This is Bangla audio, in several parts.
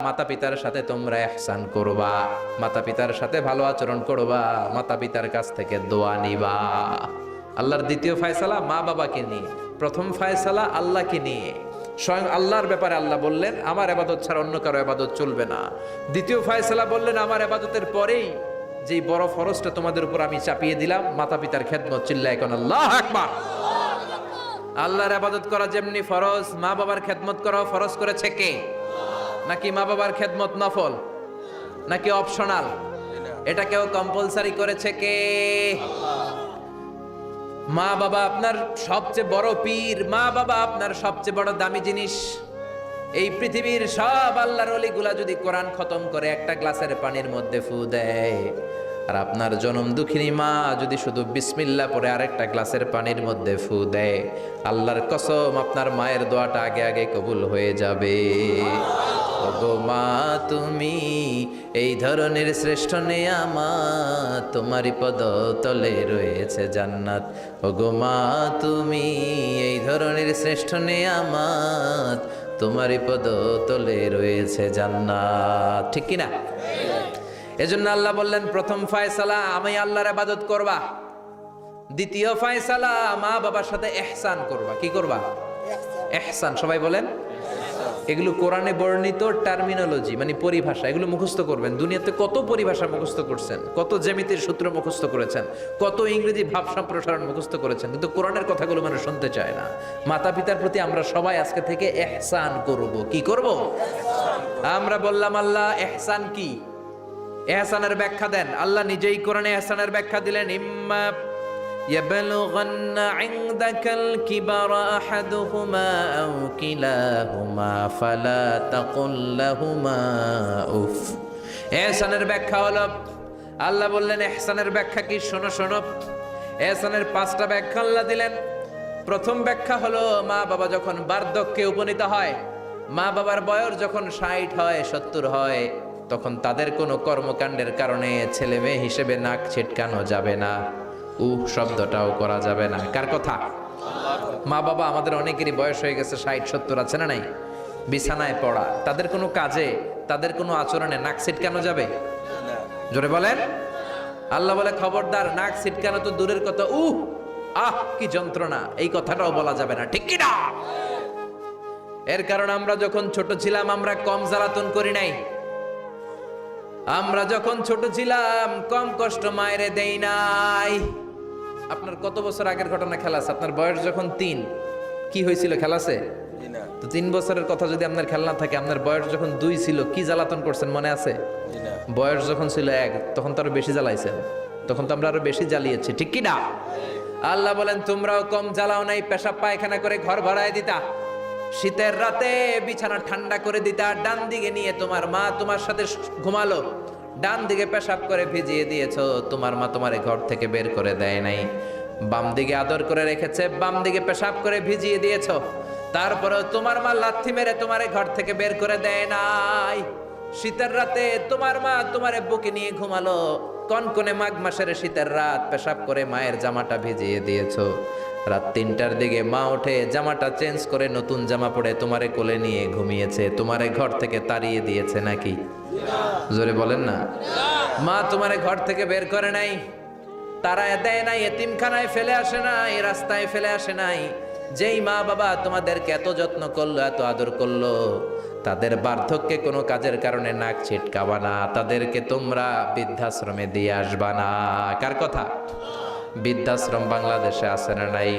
মাতা পিতার সাথে তোমরা ইহসান করবা, মাতা পিতার সাথে ভালো আচরণ করবা, মাতা পিতার কাছ থেকে দোয়া নিবা। আল্লাহর দ্বিতীয় ফয়সালা মা বাবাকে নিয়ে, প্রথম ফয়সালা আল্লাহকে নিয়ে। স্বয়ং আল্লাহর ব্যাপারে আল্লাহ বললেন আমার ইবাদত ছাড়া অন্য কারো ইবাদত চলবে না। দ্বিতীয় ফয়সালা বললেন আমার ইবাদতের পরেই যেই বড় ফরজটা তোমাদের উপর আমি চাপিয়ে দিলাম, মাতা পিতার খেদমত। চিল্লায় কোন আল্লাহু আকবার। আল্লাহর ইবাদত করা যেমনি ফরজ, মা বাবার খেদমত করাও ফরজ করেছে কে? নাকি মা বাবার খেদমত নফল, নাকি অপশনাল? এটা কেউ কম্পালসারি করেছে কে? মা বাবা আপনার সবচেয়ে বড় পীর, মা বাবা আপনার সবচেয়ে বড় দামি জিনিস। এই পৃথিবীর সব আল্লাহর ওলিগুলা যদি কোরআন খতম করে একটা গ্লাসের পানির মধ্যে ফু দেয়, আর আপনার জনম দুঃখিনী মা যদি শুধু বিসমিল্লাহ পরে আরেকটা গ্লাসের পানির মধ্যে ফু দেয়, আল্লাহর কসম আপনার মায়ের দোয়াটা আগে আগে কবুল হয়ে যাবে। ওগো মা তুমি এই ধরনের শ্রেষ্ঠ নেয়ামত, তোমারই পদ তলে রয়েছে জান্নাত। ওগো মা তুমি এই ধরনের শ্রেষ্ঠ নেয়ামত, তোমারই পদ তলে রয়েছে জান্নাত। ঠিক কিনা? এজন্য আল্লাহ বললেন প্রথম ফয়সালা আমি আল্লাহর ইবাদত করবা, দ্বিতীয় ফয়সালা মা বাবার সাথে ইহসান করবা। কি করবা? ইহসান। সবাই বলেন। এগুলো কোরআনে বর্ণিত টার্মিনোলজি, মানে পরিভাষা, এগুলো মুখস্থ করবেন। দুনিয়াতে কত পরিভাষা মুখস্থ করছেন, কত জ্যামিতির সূত্র মুখস্থ করেছেন, কত ইংরেজি ভাব সম্প্রসারণ মুখস্থ করেছেন, কিন্তু কোরআনের কথাগুলো মানুষ শুনতে চায় না। মাতা পিতার প্রতি আমরা সবাই আজকে থেকে ইহসান করব। কি করব? আমরা বললাম আল্লাহ ইহসান কি? ইহসানের ব্যাখ্যা দেন। আল্লাহ নিজেই কোরআনে ইহসানের ব্যাখ্যা দিলেন, ইম্মা يبلغن عندك الكبر أحدهما أو كلاهما فلا تقل لهما أف। ইহসানের ব্যাখ্যা হলো, আল্লাহ বললেন ইহসানের ব্যাখ্যা কি? শোনো শোনো। ইহসানের 5টা ব্যাখ্যা আল্লাহ দিলেন। প্রথম ব্যাখ্যা হলো মা বাবা যখন বার্ধক্যে উপনীত হয়, মা বাবার বয়স যখন 60 হয় 70 হয়, তখন তাদের কোনো কর্মকাণ্ডের কারণে ছেলে মেয়ে হিসেবে নাক ছিটকানো যাবে না, শব্দটাও করা যাবে না। কার কথা? মা বাবা আমাদের অনেকেরই বয়স হয়ে গেছে 60-70, আছে না নাই? বিছানায় পড়া, তাদের কোনো কাজে, তাদের কোনো আচরণে নাক ছিটকানো যাবে? জোরে বলেন। আল্লাহ বলে খবরদার, নাক ছিটকানো তো দূরের কথা, কি যন্ত্রণা, এই কথাটাও বলা যাবে না। ঠিক কি না? এর কারণ আমরা যখন ছোট ছিলাম আমরা কম জ্বালাতন করি নাই। আমরা যখন ছোট ছিলাম কম কষ্ট মায়েরে দেই নাই। আপনার কত বছর আগের ঘটনা খেলা আছে? আপনার বয়স যখন 3, কি হয়েছিল? খেলা আছে তো? 3 বছরের কথা যদি আপনার খেলা না থাকে, আপনার বয়স যখন 2 ছিল কি জ্বালাতন করছেন মনে আছে? বয়স যখন ছিল 1, তখন তো আরো বেশি জ্বালাইছেন, তখন তো আমরা আরো বেশি জ্বালিয়েছি। ঠিক কি না? আল্লাহ বলেন তোমরাও কম জ্বালাও নাই। পেশাব পায়খানা করে ঘর ভরায় দিতা, শীতের রাতে বিছানা ঠান্ডা করে দিতা, ডান দিকে নিয়ে তোমার মা তোমার সাথে ঘুমালো, ডান দিকে পেশাব করে ভিজিয়ে দিয়েছো, তোমার মা তোমার ঘর থেকে বের করে দেয় নাই। বাম দিকে আদর করে রেখেছে, বাম দিকে পেশাব করে ভিজিয়ে দিয়েছো, তারপরেও তোমার মা লাথি মেরে তোমার ঘর থেকে বের করে দেয় নাই। শীতের রাতে তোমার মা তোমার বুকে নিয়ে ঘুমালো, কনকনে মাঘ মাসের শীতের রাত, পেশাব করে মায়ের জামাটা ভিজিয়ে দিয়েছো। রাত 3টার দিকে মা উঠে জামাটা চেঞ্জ করে নতুন জামা পরে তোমারে কোলে নিয়ে ঘুমিয়েছে, তোমারে ঘর থেকে তাড়িয়ে দিয়েছে নাকি? জোরে বলেন না। মা তোমারে ঘর থেকে বের করে নাই, তাড়ায় দেয় নাই, এতিমখানায় ফেলে আসে নাই, রাস্তায় ফেলে আসে নাই। যেই মা বাবা তোমাদেরকে এত যত্ন করলো, এত আদর করলো, তাদের বার্ধক্যে কোনো কাজের কারণে নাক ছিটকাবা না, তাদেরকে তোমরা বৃদ্ধাশ্রমে দিয়ে আসবা না। কার কথা? বৃদ্ধাশ্রম বাংলাদেশে আছে না নাই?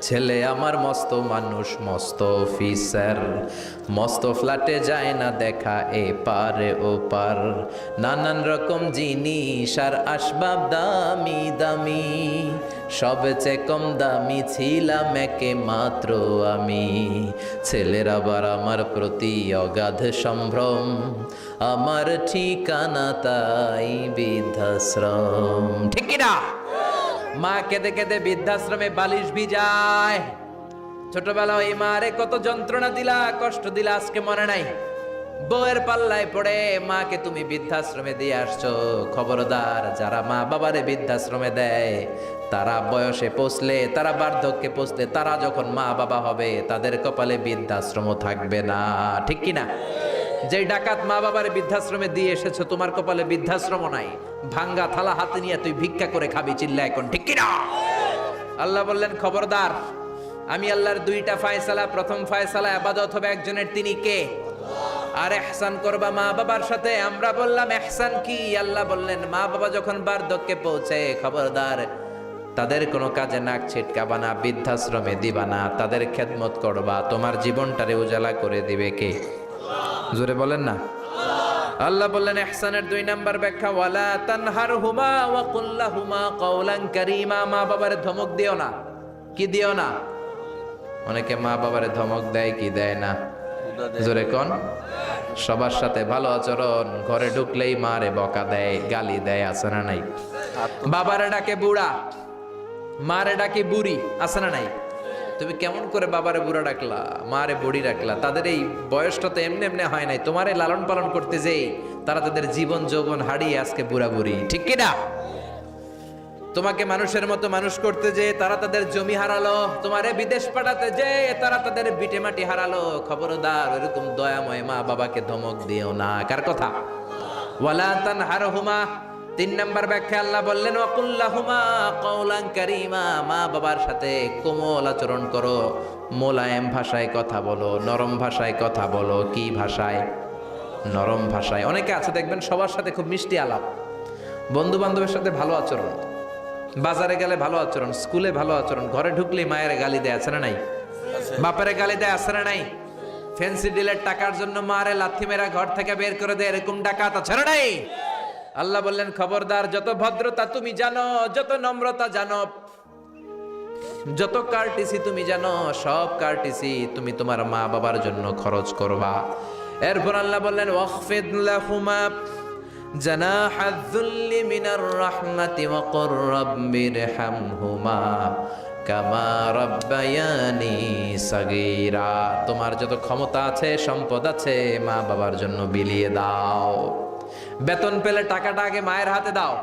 ছেলে আমার মস্ত মানুষ, মস্ত অফিসার, মস্ত ফ্ল্যাটে যায় না দেখা এ পারে ও পার, নানান রকম জিনিস আর আসবাব দামি দামি, সবচেয়ে কম দামি ছিলাম একে মাত্র আমি। ছেলের আবার আমার প্রতি অগাধ সম্ভ্রম, আমার ঠিকানা তাই বৃদ্ধাশ্রম। ঠিক কিনা? মা কেঁদে কেঁদে বৃদ্ধাশ্রমে বালিশ ভিজায়। ছোটবেলা ওই মারে কত যন্ত্রণা দিলা, কষ্ট দিলা, আজকে মনে নাই? বউয়ের পাল্লায় পড়ে মাকে তুমি বৃদ্ধাশ্রমে দিয়ে আসছো। খবরদার, যারা মা বাবারে বৃদ্ধাশ্রমে দেয় তারা বয়সে পৌঁছলে, তারা বার্ধক্যে পৌঁছলে, তারা যখন মা বাবা হবে তাদের কপালে বৃদ্ধাশ্রম থাকবে না। ঠিক কিনা? যে ডাকাত মা বাবার বৃদ্ধাশ্রমে দিয়ে এসেছো, তোমার কপালে বৃদ্ধাশ্রম নাই, ভাঙ্গা থালা হাতে নিয়ে তুই ভিক্ষা করে খাবি, চিল্লা এখন ঠিক কিনা? আল্লাহ বললেন খবরদার, আমি আল্লাহর দুইটা ফায়সালা, প্রথম ফায়সালা ইবাদত হবে একজনের, তিনি কে? আর ইহসান করবা মা বাবার সাথে। আমরা বললাম ইহসান কি? আল্লাহ বললেন মা বাবা যখন বার্ধক্যে পৌঁছে, খবরদার তাদের কোনো কাজে নাক ছিটকাবা না, বৃদ্ধাশ্রমে দিবা না, তাদের খেদমত করবা, তোমার জীবনটারে উজালা করে দিবে কে? জোরে বলেন না। আল্লাহ বললেন ইহসানের 2 নাম্বার ব্যাখ্যা, ওয়ালা তানহারহুমা ওয়া কুল লাহুমা কাওলান কারীমা। মা বাবারে ধমক দিও না। কি দিও না? অনেকে মা বাবারে ধমক দেয়, কি দেয় না? জোরে কোন? সবার সাথে ভালো আচরণ, ঘরে ঢুকলেই মারে বকা দেয়, গালি দেয়, আছে না নাই? বাবারে ডাকে বুড়া, মারে ডাকে বুড়ি, আছে না নাই? তুমি কেমন করে বাবারে বুড়া ডাকলা, মারে বুড়ি ডাকলা? তাদের এই বয়সটা তো এমনি এমনি হয় নাই, তোমারে লালন পালন করতে যেই তারা তাদের জীবন যৌবন হারিয়ে আজকে বুড়া বুড়ি, ঠিক কিনা? তোমাকে মানুষের মতো মানুষ করতে যে তারা তাদের জমি হারালো, তোমারে বিদেশ পাঠাতে যে তারা তাদের বিটে মাটি হারালো। খবরদার এরকম দয়াময় মা বাবাকে ধমক দিও না। কার কথা? ওয়ালা তানহারহুমা। 3 নাম্বার ব্যাখ্যা আল্লাহ বললেন ওয়াকুল লাহুমা কাওলান কারীমা। মা বাবার সাথে কোমল আচরণ করো, মোলায়েম ভাষায় কথা বলো, নরম ভাষায় কথা বলো। কি ভাষায়? নরম ভাষায়। অনেকে আছে দেখবেন সবার সাথে খুব মিষ্টি আলাপ, বন্ধু বান্ধবের সাথে ভালো আচরণ, বাজারে গেলে ভালো আচরণ, স্কুলে ভালো আচরণ, ঘরে ঢুকলে মায়ের গালি দেয়, আছে না নাই? বাপের গালি দেয়, আছে না নাই? ফ্যান্সি ডিলের টাকার জন্য মারে লাথি মেরা ঘর থেকে বের করে দেয়, এরকম ডাকাত আছে না নাই? আল্লাহ বললেন খবরদার, যত ভদ্রতা তুমি জানো, যত নম্রতা জানো, যত কার্টিসি তুমি জানো, সব কার্টিসি তুমি তোমার মা বাবার জন্য খরচ করবা। এরপর আল্লাহ বললেন ওয়াখফিদ লাহুমা জানাহায যুল্লি মিনার রাহমাতি ওয়া কুর রাব্বিরহামহুমা কামা রাব্বায়ানি সাগীরা। তোমার যত ক্ষমতা আছে, সম্পদ আছে, মা বাবার জন্য বিলিয়ে দাও। বেতন পেলে টাকাটা আগে মায়ের হাতে দাও,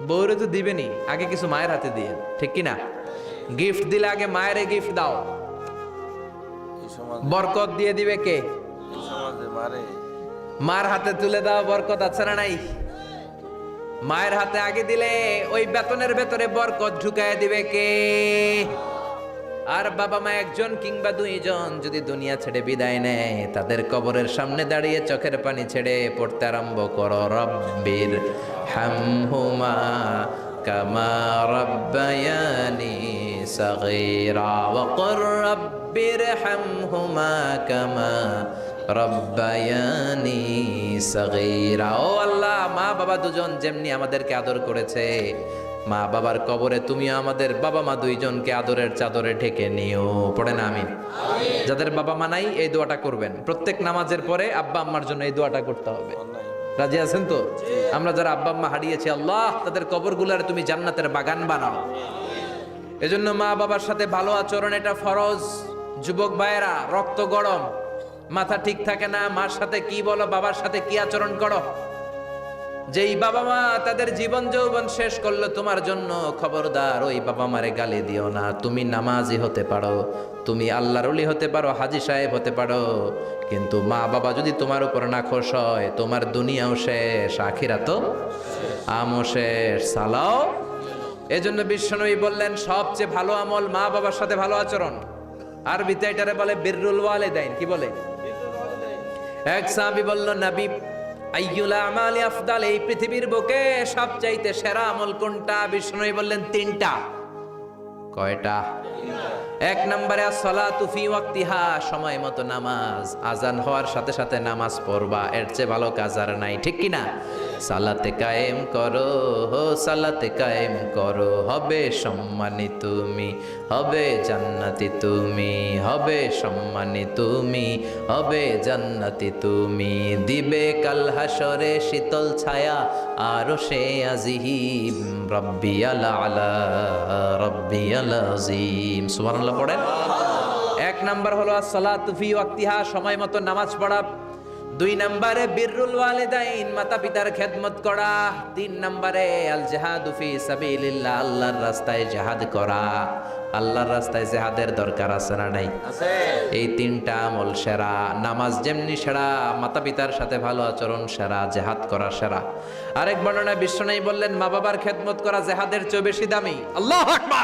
বউরে তো দিবেনি, আগে কিছু মায়ের হাতে দিয়ে, ঠিক কিনা? গিফট দিলে আগে মায়ের গিফট দাও, বরকত দিয়ে দিবে কে? মার হাতে তুলে দাও, বরকত আছে না নাই? মায়ের হাতে আগে দিলে ওই বেতনের ভেতরে বরকত ঢুকায় দিবে কে? আর বাবা মা একজন কিংবা 2 জন যদি দুনিয়া ছেড়ে বিদায় নেয়, তাদের কবরের সামনে দাঁড়িয়ে চোখের পানি ছেড়ে পড়তে আরম্ভ করো রব্বির হামহুমা কামা রাব্বায়ানি সাগীরা ওয়া কুর রাব্বির হামহুমা কামা রাব্বায়ানি সাগীরা। ও আল্লাহ, মা বাবা দুজন যেমনি আমাদেরকে আদর করেছে, মা বাবার কবরে তুমিও আমাদের বাবা মা 2 জনকে আদরের চাদরে ঢেকে নিও। পড়েন আমিন। যাদের বাবা মা নাই এই দোয়াটা করবেন, প্রত্যেক নামাজের পরে আব্বা আম্মার জন্য এই দোয়াটা করতে হবে। রাজি আছেন তো? আমরা যারা আব্বা আম্মা হারিয়েছি, আল্লাহ তাদের কবরগুলার তুমি জান্নাতের বাগান বানাও। এজন্য মা বাবার সাথে ভালো আচরণ এটা ফরজ। যুবক ভাইয়েরা, রক্ত গরম, মাথা ঠিক থাকে না, মার সাথে কি বলো, বাবার সাথে কি আচরণ করো। যেই বাবা মা তাদের জীবন যৌবন শেষ করলো তোমার জন্য, খবরদার ওই বাবা মারে গালি দিও না। তুমি নামাজি হতে পারো, তুমি আল্লাহর ওলি হতে পারো, হাজী সাহেব হতে পারো, কিন্তু মা বাবা যদি তোমার উপর নাখোশ হয়, তোমার দুনিয়াও শেষ, আখিরাতও আমও শেষ। সালাও। এজন্য বিশ্বনবী বললেন সবচেয়ে ভালো আমল মা বাবার সাথে ভালো আচরণ। আরবিতে এটারে বলে বিররুল ওয়ালিদাইন। কি বলে? এক সাহাবী বলল, নবী আইয়ুল আমালি আফদাল, এই পৃথিবীর বুকে সবচাইতে সেরা আমল কোনটা? বিষ্ণু বললেন 3টা। কয়টা? 1 নম্বরে as-সালাতু ফি ওয়াক্তিহা, সময় মতো নামাজ, আজান হওয়ার সাথে সাথে নামাজ পড়বা, এর চেয়ে ভালো কাজ আর নাই, ঠিক কি না? সালাতে কায়েম করো, সালাতে কায়েম করো, হবে সম্মানী তুমি, হবে জান্নাতি তুমি, হবে সম্মানী তুমি, হবে জান্নাতি তুমি, দিবে কাল হাসরে শীতল ছায়া আরশে আজিম, রাব্বিয়াল আলা রাব্বিয়াল আযীম। সুবহানাল্লাহ পড়েন। 1 নাম্বার হলো as-সালাতু ফি ওয়াক্তিহা, সময় মতো নামাজ পড়া। 2 নম্বরে বিররুল ওয়ালিদাইন, মাতা পিতার খেদমত করা। 3 নম্বরে আল জিহাদু ফি সাবিলিল্লাহ, আল্লাহর রাস্তায় জিহাদ করা। আল্লাহর রাস্তায় জিহাদের দরকার আছে না নাই? আছে। এই 3টা আমল সেরা। নামাজ যেমনি সেরা, মাতা পিতার সাথে ভালো আচরণ সেরা, জিহাদ করা সেরা। আরেক বর্ণনায় বিশ্বনবী বললেন, মা বাবার খেদমত করা জিহাদের চেয়ে বেশি দামি। আল্লাহু আকবার।